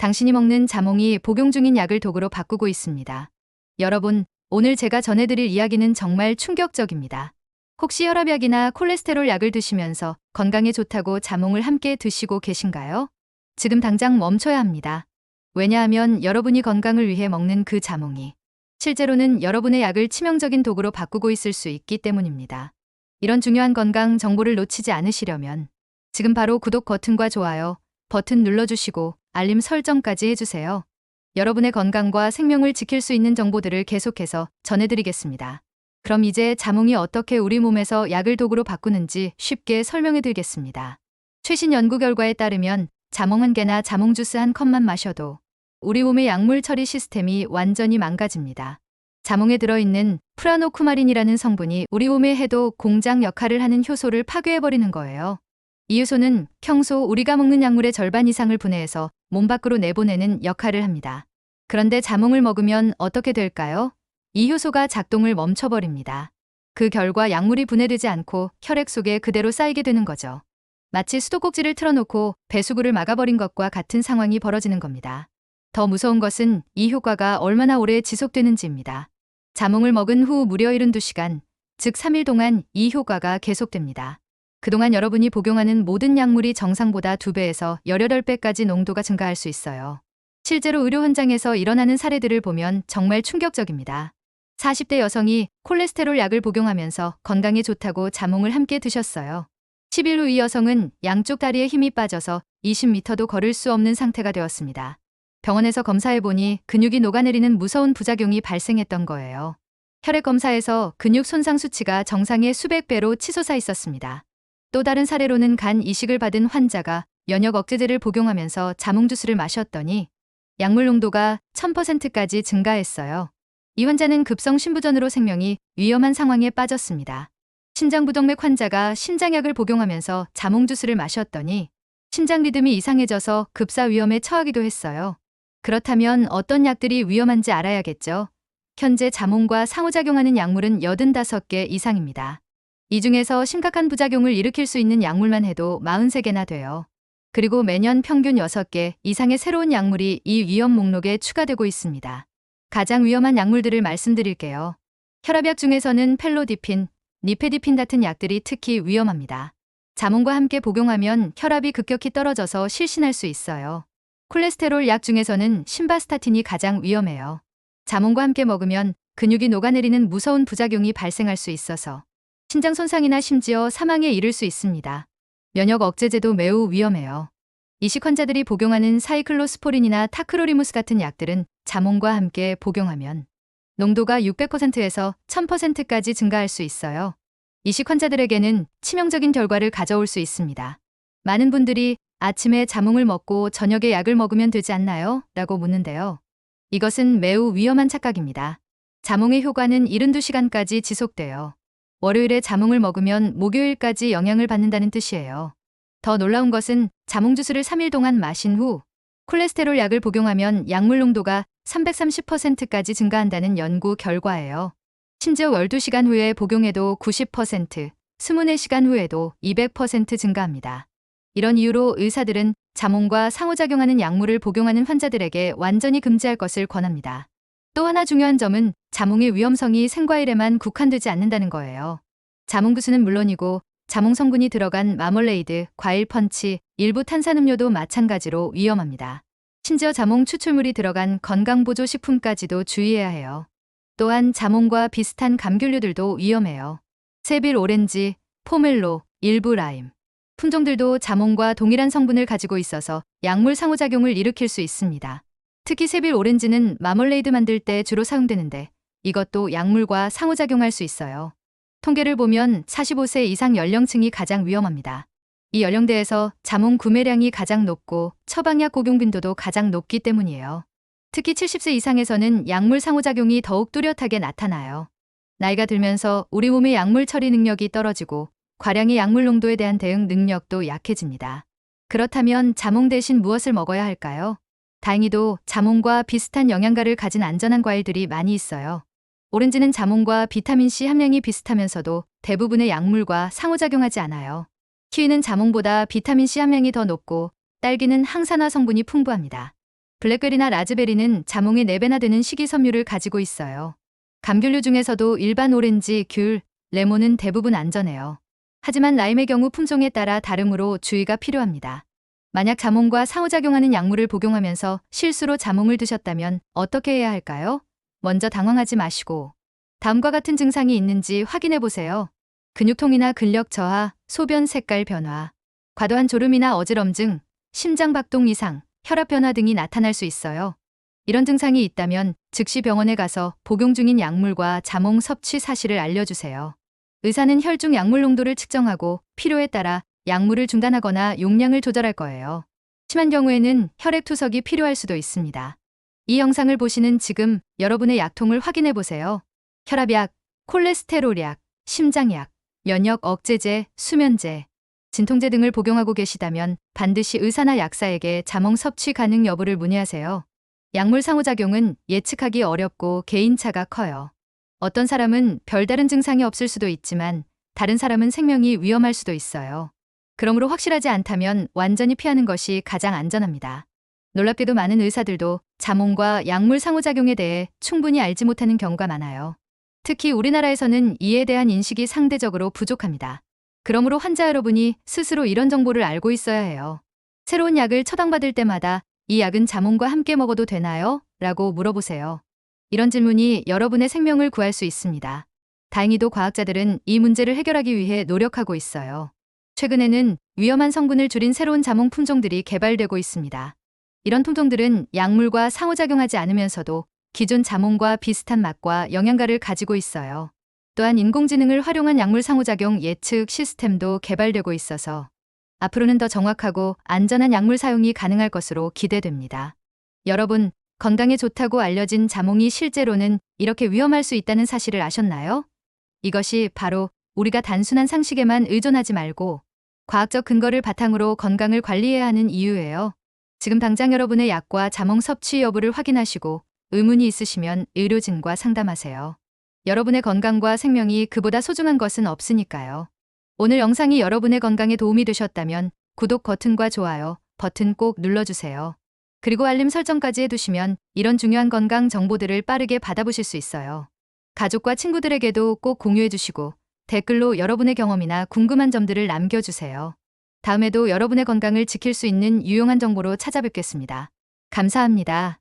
당신이 먹는 자몽이 복용 중인 약을 독으로 바꾸고 있습니다. 여러분, 오늘 제가 전해드릴 이야기는 정말 충격적입니다. 혹시 혈압약이나 콜레스테롤 약을 드시면서 건강에 좋다고 자몽을 함께 드시고 계신가요? 지금 당장 멈춰야 합니다. 왜냐하면 여러분이 건강을 위해 먹는 그 자몽이 실제로는 여러분의 약을 치명적인 독으로 바꾸고 있을 수 있기 때문입니다. 이런 중요한 건강 정보를 놓치지 않으시려면 지금 바로 구독 버튼과 좋아요 버튼 눌러주시고 알림 설정까지 해주세요. 여러분의 건강과 생명을 지킬 수 있는 정보들을 계속해서 전해드리겠습니다. 그럼 이제 자몽이 어떻게 우리 몸에서 약을 독으로 바꾸는지 쉽게 설명해 드리겠습니다. 최신 연구 결과에 따르면 자몽 한 개나 자몽 주스 한 컵만 마셔도 우리 몸의 약물 처리 시스템이 완전히 망가집니다. 자몽에 들어있는 프라노쿠마린이라는 성분이 우리 몸의 해독 공장 역할을 하는 효소를 파괴해버리는 거예요. 이 효소는 평소 우리가 먹는 약물의 절반 이상을 분해해서 몸 밖으로 내보내는 역할을 합니다. 그런데 자몽을 먹으면 어떻게 될까요? 이 효소가 작동을 멈춰버립니다. 그 결과 약물이 분해되지 않고 혈액 속에 그대로 쌓이게 되는 거죠. 마치 수도꼭지를 틀어놓고 배수구를 막아버린 것과 같은 상황이 벌어지는 겁니다. 더 무서운 것은 이 효과가 얼마나 오래 지속되는지입니다. 자몽을 먹은 후 무려 72시간, 즉 3일 동안 이 효과가 계속됩니다. 그동안 여러분이 복용하는 모든 약물이 정상보다 2배에서 18배까지 농도가 증가할 수 있어요. 실제로 의료 현장에서 일어나는 사례들을 보면 정말 충격적입니다. 40대 여성이 콜레스테롤 약을 복용하면서 건강에 좋다고 자몽을 함께 드셨어요. 10일 후 이 여성은 양쪽 다리에 힘이 빠져서 20m도 걸을 수 없는 상태가 되었습니다. 병원에서 검사해보니 근육이 녹아내리는 무서운 부작용이 발생했던 거예요. 혈액 검사에서 근육 손상 수치가 정상의 수백 배로 치솟아 있었습니다. 또 다른 사례로는 간 이식을 받은 환자가 면역 억제제를 복용하면서 자몽 주스를 마셨더니 약물 농도가 1000%까지 증가했어요. 이 환자는 급성 심부전으로 생명이 위험한 상황에 빠졌습니다. 심장부동맥 환자가 심장약을 복용하면서 자몽 주스를 마셨더니 심장 리듬이 이상해져서 급사 위험에 처하기도 했어요. 그렇다면 어떤 약들이 위험한지 알아야겠죠. 현재 자몽과 상호작용하는 약물은 85개 이상입니다. 이 중에서 심각한 부작용을 일으킬 수 있는 약물만 해도 43개나 돼요. 그리고 매년 평균 6개 이상의 새로운 약물이 이 위험 목록에 추가되고 있습니다. 가장 위험한 약물들을 말씀드릴게요. 혈압약 중에서는 펠로디핀, 니페디핀 같은 약들이 특히 위험합니다. 자몽과 함께 복용하면 혈압이 급격히 떨어져서 실신할 수 있어요. 콜레스테롤 약 중에서는 심바스타틴이 가장 위험해요. 자몽과 함께 먹으면 근육이 녹아내리는 무서운 부작용이 발생할 수 있어서 신장 손상이나 심지어 사망에 이를 수 있습니다. 면역 억제제도 매우 위험해요. 이식 환자들이 복용하는 사이클로스포린이나 타크로리무스 같은 약들은 자몽과 함께 복용하면 농도가 600%에서 1000%까지 증가할 수 있어요. 이식 환자들에게는 치명적인 결과를 가져올 수 있습니다. 많은 분들이 아침에 자몽을 먹고 저녁에 약을 먹으면 되지 않나요? 라고 묻는데요. 이것은 매우 위험한 착각입니다. 자몽의 효과는 72시간까지 지속돼요. 월요일에 자몽을 먹으면 목요일까지 영향을 받는다는 뜻이에요. 더 놀라운 것은 자몽 주스를 3일 동안 마신 후 콜레스테롤 약을 복용하면 약물 농도가 330%까지 증가한다는 연구 결과예요. 심지어 12시간 후에 복용해도 90%, 24시간 후에도 200% 증가합니다. 이런 이유로 의사들은 자몽과 상호작용하는 약물을 복용하는 환자들에게 완전히 금지할 것을 권합니다. 또 하나 중요한 점은 자몽의 위험성이 생과일에만 국한되지 않는다는 거예요. 자몽 주스는 물론이고 자몽 성분이 들어간 마멀레이드, 과일 펀치, 일부 탄산음료도 마찬가지로 위험합니다. 심지어 자몽 추출물이 들어간 건강보조 식품까지도 주의해야 해요. 또한 자몽과 비슷한 감귤류들도 위험해요. 세빌 오렌지, 포멜로, 일부 라임. 품종들도 자몽과 동일한 성분을 가지고 있어서 약물 상호작용을 일으킬 수 있습니다. 특히 세빌 오렌지는 마멀레이드 만들 때 주로 사용되는데 이것도 약물과 상호작용할 수 있어요. 통계를 보면 45세 이상 연령층이 가장 위험합니다. 이 연령대에서 자몽 구매량이 가장 높고 처방약 복용 빈도도 가장 높기 때문이에요. 특히 70세 이상에서는 약물 상호작용이 더욱 뚜렷하게 나타나요. 나이가 들면서 우리 몸의 약물 처리 능력이 떨어지고 과량의 약물 농도에 대한 대응 능력도 약해집니다. 그렇다면 자몽 대신 무엇을 먹어야 할까요? 다행히도 자몽과 비슷한 영양가를 가진 안전한 과일들이 많이 있어요. 오렌지는 자몽과 비타민C 함량이 비슷하면서도 대부분의 약물과 상호작용하지 않아요. 키위는 자몽보다 비타민C 함량이 더 높고 딸기는 항산화 성분이 풍부합니다. 블랙베리나 라즈베리는 자몽의 4배나 되는 식이섬유를 가지고 있어요. 감귤류 중에서도 일반 오렌지, 귤, 레몬은 대부분 안전해요. 하지만 라임의 경우 품종에 따라 다름으로 주의가 필요합니다. 만약 자몽과 상호작용하는 약물을 복용하면서 실수로 자몽을 드셨다면 어떻게 해야 할까요? 먼저 당황하지 마시고 다음과 같은 증상이 있는지 확인해 보세요. 근육통이나 근력 저하, 소변 색깔 변화, 과도한 졸음이나 어지럼증, 심장 박동 이상, 혈압 변화 등이 나타날 수 있어요. 이런 증상이 있다면 즉시 병원에 가서 복용 중인 약물과 자몽 섭취 사실을 알려주세요. 의사는 혈중 약물 농도를 측정하고 필요에 따라 약물을 중단하거나 용량을 조절할 거예요. 심한 경우에는 혈액 투석이 필요할 수도 있습니다. 이 영상을 보시는 지금 여러분의 약통을 확인해 보세요. 혈압약, 콜레스테롤약, 심장약, 면역 억제제, 수면제, 진통제 등을 복용하고 계시다면 반드시 의사나 약사에게 자몽 섭취 가능 여부를 문의하세요. 약물 상호작용은 예측하기 어렵고 개인차가 커요. 어떤 사람은 별다른 증상이 없을 수도 있지만 다른 사람은 생명이 위험할 수도 있어요. 그러므로 확실하지 않다면 완전히 피하는 것이 가장 안전합니다. 놀랍게도 많은 의사들도 자몽과 약물 상호작용에 대해 충분히 알지 못하는 경우가 많아요. 특히 우리나라에서는 이에 대한 인식이 상대적으로 부족합니다. 그러므로 환자 여러분이 스스로 이런 정보를 알고 있어야 해요. 새로운 약을 처방받을 때마다 이 약은 자몽과 함께 먹어도 되나요? 라고 물어보세요. 이런 질문이 여러분의 생명을 구할 수 있습니다. 다행히도 과학자들은 이 문제를 해결하기 위해 노력하고 있어요. 최근에는 위험한 성분을 줄인 새로운 자몽 품종들이 개발되고 있습니다. 이런 품종들은 약물과 상호작용하지 않으면서도 기존 자몽과 비슷한 맛과 영양가를 가지고 있어요. 또한 인공지능을 활용한 약물 상호작용 예측 시스템도 개발되고 있어서 앞으로는 더 정확하고 안전한 약물 사용이 가능할 것으로 기대됩니다. 여러분, 건강에 좋다고 알려진 자몽이 실제로는 이렇게 위험할 수 있다는 사실을 아셨나요? 이것이 바로 우리가 단순한 상식에만 의존하지 말고 과학적 근거를 바탕으로 건강을 관리해야 하는 이유예요. 지금 당장 여러분의 약과 자몽 섭취 여부를 확인하시고 의문이 있으시면 의료진과 상담하세요. 여러분의 건강과 생명이 그보다 소중한 것은 없으니까요. 오늘 영상이 여러분의 건강에 도움이 되셨다면 구독 버튼과 좋아요 버튼 꼭 눌러주세요. 그리고 알림 설정까지 해두시면 이런 중요한 건강 정보들을 빠르게 받아보실 수 있어요. 가족과 친구들에게도 꼭 공유해주시고 댓글로 여러분의 경험이나 궁금한 점들을 남겨주세요. 다음에도 여러분의 건강을 지킬 수 있는 유용한 정보로 찾아뵙겠습니다. 감사합니다.